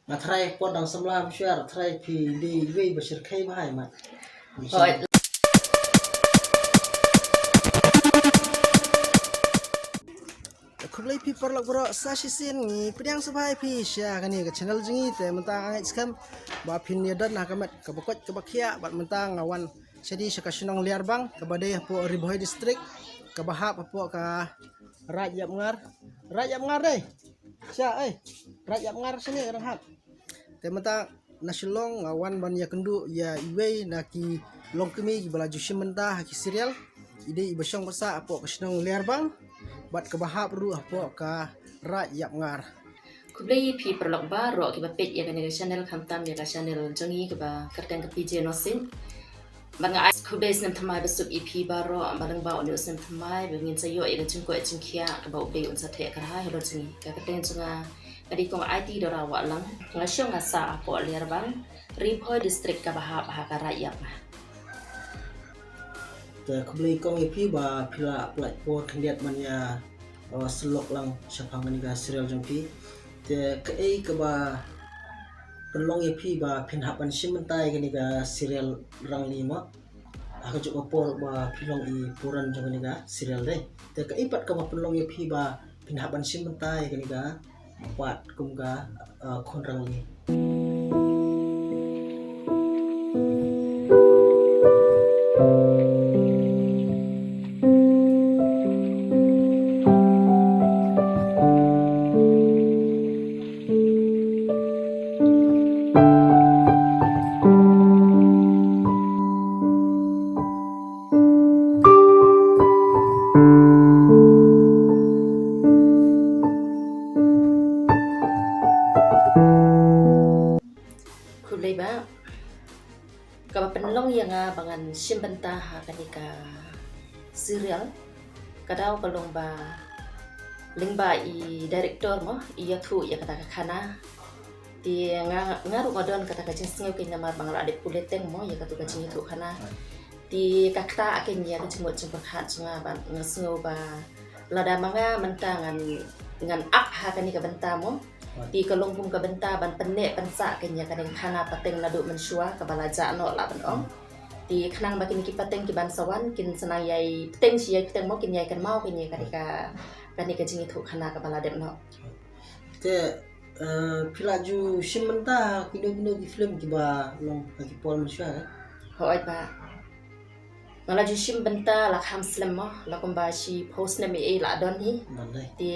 Matrai pot dang semla syar trai pi di wei basir kai bahai mat. Rồi, Kublai pi perlak bro sashi sin ni pedang sabai pi sya kani ke channel jingi te mentang angai skam ba pin ni dan hakamat ke bakot ke bakia bat mentang awan jadi sakasinong liar bang ke badai po Ribohoi district ke bahap po ka Rajab ngar deh sya Rajab ngar sini orang hak te mentang nasilong awan ban ya kendu ya iwei naki long kemi balaju simenta haki serial ide ibasong basa po kasinong liar bang bat ke bahap ru apo ka Rajab ngar kublai pi perlok ba ro ki ba pet ya kan channel khamtam ya ka channel jongi ke ba kertang ke pj nosin ban nga kublai sem thamai ba sub ep ba ro ban ba on sem thamai ba ngin sayo ya kan chungko chingkhia ke ba ubai on sa the ka ha helo jingi ka kertang chunga kadi kong it do ra wa lang nga syong nga sa apo liar bang Ribohoi district ka bahap ha ka Rajab te kublai kong ipi ba pila plai po kendiat man ya selok lang siapa maniga serial jongpi te ke ba penlong ipi ba pinhapan simentai kaniga serial rang lima aku juga por ba pilong i puran jong kaniga serial deh te ke ipat ke ba penlong ipi ba pinhapan simentai kaniga pat kumga konrang li kublai ba ka ba penlong yang bangan simbenta ha kanika serial kadau kalong ba lingba i director mo iya thu ya kata kana ti ngaru ngadon kata kacing singaw kay namar bangala de puleteng mo ya katu kacing thu kana ti kakta akin ya kacing mo cungpar hat sunga ban ngasingaw ba lada mga mentangan ngan ak ha kanika benta mo di kalong pum ka benta ban penek pensa kanya kadang khana pateng ladu mensua ka balaja no la ban om di khanang bakin ki pateng ki ban sawan kin senang yai peteng si yai peteng mo kin yai kan mau kanya kadika jingi thu khana ka baladem no te pilaju simenta kino di film kiba long lagi pol masya hoi ba ngalaju sim benta la kham slam mo la komba si post na mi la don hi mandai di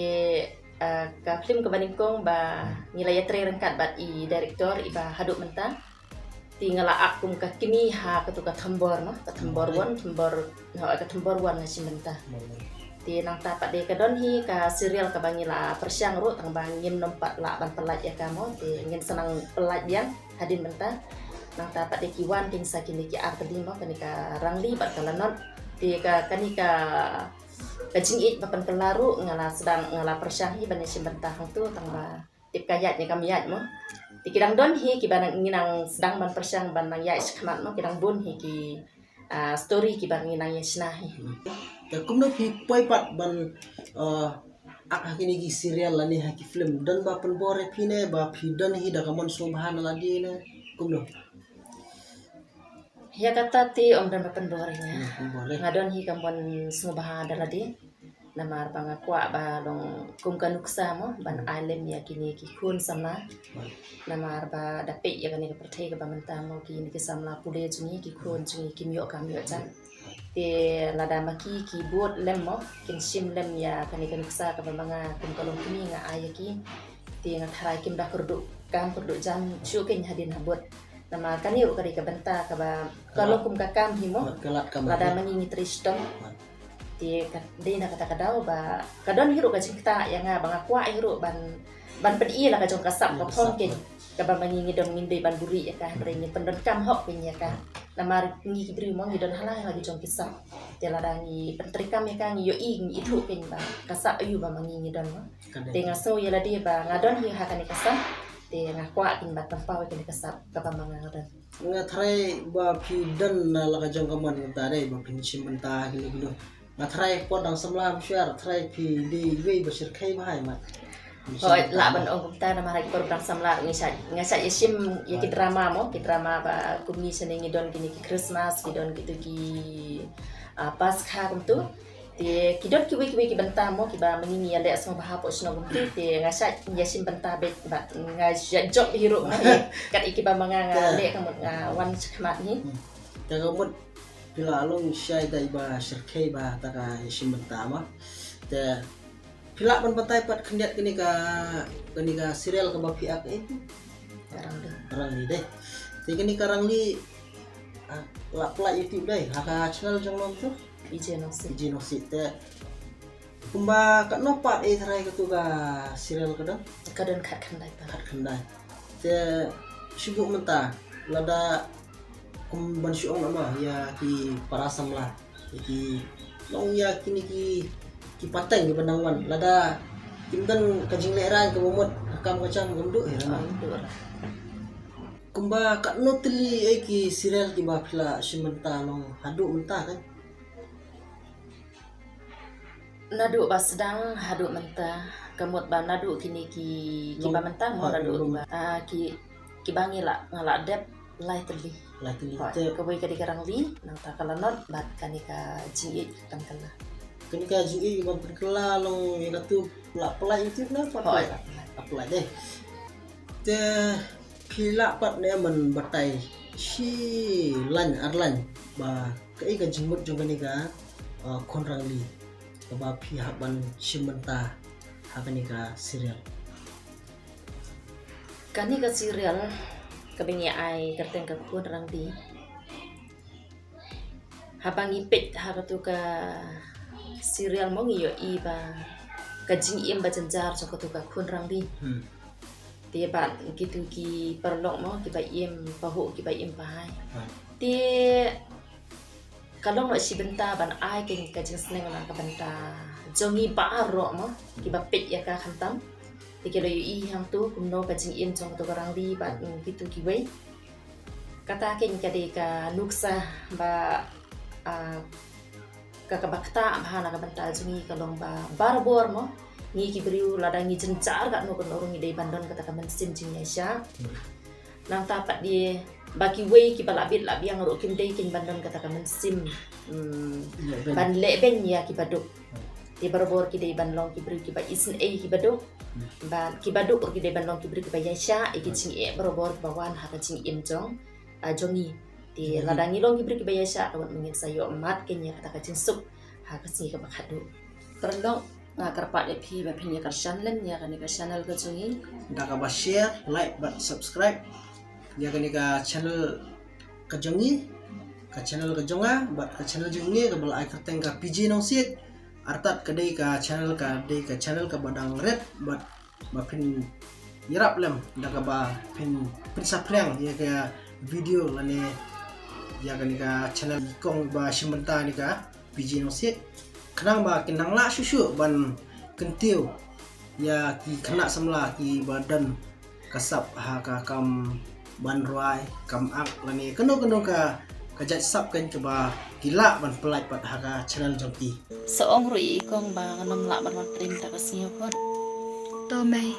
ka film kebaningkong ba ngilaya tre rengkat bat i director iba haduk menta ti ngala akum ka kimi ha ka tu ka thambor no ka thambor wan na si menta ti nang ta pat de ka don hi ka serial ka bangila persyang ru tang bangim nompat la ban pelat ya kamo ti ngin senang pelat yang hadin menta nang ta pat de kiwan ting sakin ki ar tadi mo kanika rangli bat kalanon ti ka kanika kajing it papan pelaru ngala sedang ngala persyang hi bani simbentah tu tangba tip kayat ni kamiyat mo ti kidang don hi ki banang nginang sedang ban persyang ban nang ya iskmat mo kidang bun hi ki story ki ban nginang ya sinahi te kumno pi poi pat ban ak hakini gi serial lani haki film dan ba pen bore pine ba pi dan hi da kamon subhan ladi ne kumno ya kata ti om dan papan borenya boleh ngadon hi kampon sumubaha daladi namar pangakwa ba long kum kanuksa mo ban island ya kini ki kun samla namar ba dapet ya kani perthai ka bamanta mo ki ni samla pule jungi ki kun jungi kimyo kamyo chan te lada maki ki bot lem mo kin sim lem ya kani kanuksa ka bamanga kum kalong kini nga ayaki te nga tharai kim da kurdu kam kurdu jam chukin hadin habot nama kani u kari ka benta ka ba kalong kum kakam himo kelat kamar lada mangingi tristom ti de na kata kadau ba kadon hiru ka cingta yang bang akwa hiru ban pedi la ka jong kasap ka thongkin ka ba mangingi dom nginde ban buri ya ka reni pendon kam hok pin ya ka namar ngi kibri mo ngi don hala lagi jong kisap ti lada ngi pentrikam ya ka ngi yo i ngi itu pin ba kasap ayu ba mangingi don mo te ngaso ya ladi ba ngadon hi ha kan kasap te ngakwa kin ba tampau kin kasap ka ba mangadon nga try ba pi dan na la ka jong kaman tare ba pin simenta gilo nga try pot dang semla syar try pi di wei basir kai bahai mat Hoi la ban ong kumta na maray program samla ngasa yesim ya ki drama ba kumni senengi don kini ki Christmas ki don gitu ki Paskha kumtu ti kidot ki benta mo ki ba mengini ya le asma bahapo sno kumtu ti ngasa yesim benta bet ba ngasa job hero mo kat iki ba mga le kamut wan chakmat ni Tagamot pila along siya dai ba serkei ba taka yesim benta ma te pila ban patay pat kendiat kini ka serial ka bapiak itu karang ni deh ti kini karang ni la pla YouTube deh haka channel jong nom tu ije no si te kumba kat nopat tharai ka tu ka serial ka dong kadon khat khandai pa khandai te sibuk menta lada kumban syong nama ya ki parasam lah ki long ya kini ki pateng di penangwan lada kimdan kajing leran ke momot hakam kacam gemduk heran kumba kat no teli ki serial ki ba phila simenta long haduk mentah kan nadu ba sedang haduk mentah kamut ba nadu kini ki ba mentah mo nadu ba ki bangi la ngala dep lai teli te kawai ka dikarang li nang ta kalanot bat kanika jingi tangkala kini ka jui ban perkela long yang tu pula itu na apa deh te pila pat ne man batai si lan arlan ba kai ka jimut jong kani ka konrang li ba pihak ban simenta hakani ka serial kanika serial kabingi ai kerteng ka konrang di habang ipit habatu ka serial mo ngiyo iba kajing im ba janjar so ka konrang di ti ba gitu ki perlok mo ki ba im pahu ki ba im pai ti kalong no si benta ban ai king kajing sneng na ka benta jongi ba ro mo ki ba pit ya ka khantam ti ke lo i hang tu kumno kajing im jong to karang di ba gitu ki we kata king ka de ka nuksa ba kakabakta bahana ka benta jungi kalong ba barbor mo ngi kibriu ladang ngi jencar ka no konurung ide bandon kata ka mensin jing yasha nang tapat di baki wei ki balabit lab yang ro kim dei kin bandon kata ka mensim ban le ben ya ki baduk di barbor ki dei bandong kibriu ki ba isn ki baduk ba ki baduk ki dei bandong kibriu ki ba yasha ki jing barbor ki bawan ha ka jing im jong jongi di ladang ilong kibriu ki ba yasha awat mengin sayo mat ken ya kata ka jing sup ha ka sing ka bakhadu perlong ngakarpat epi ba pinya ka channel ya kan ka channel ka jungi da ka ba share like but subscribe ya kani ka channel ka jongi ka channel ka jonga but ka channel jongi ka bal ai kerteng ka PG nong sit artat ka dei ka channel ka badang red but ba pin yarap lem da ka ba pin saprang ya ka video lane ya kani ka channel kong ba simenta ni ka PG nong sit kenang ba kinang la susu ban kentiu ya ki kena semla ki badan kasap ha ka kam ban ruai kam ak lani keno ka kajat sap kan ke ba gila ban pelai pat ha ka channel jongki seong rui kong ba nganom la ban trim ta kasio kon to mai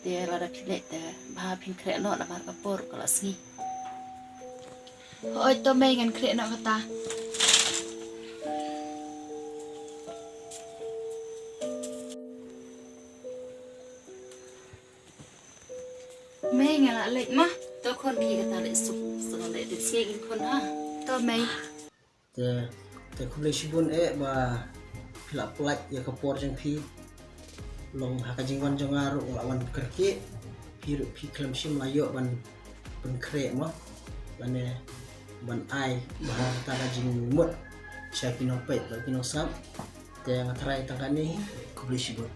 dia la da pilet da ba pin kre no na mar kapor kala sni oi to mai ngan kre na kata mai ngala lek mah to kon ki kata le sup so le de sie gin kon ha to mai te khule sibun ba pila pelai ya kapor jongki long ha ka jingwan jongaru lawan kerke piru pi klam sim layo ban kre ma bane ban ai ba ta ka jing mut cha kinopet ba kinosam te ngatrai tangkani khule sibun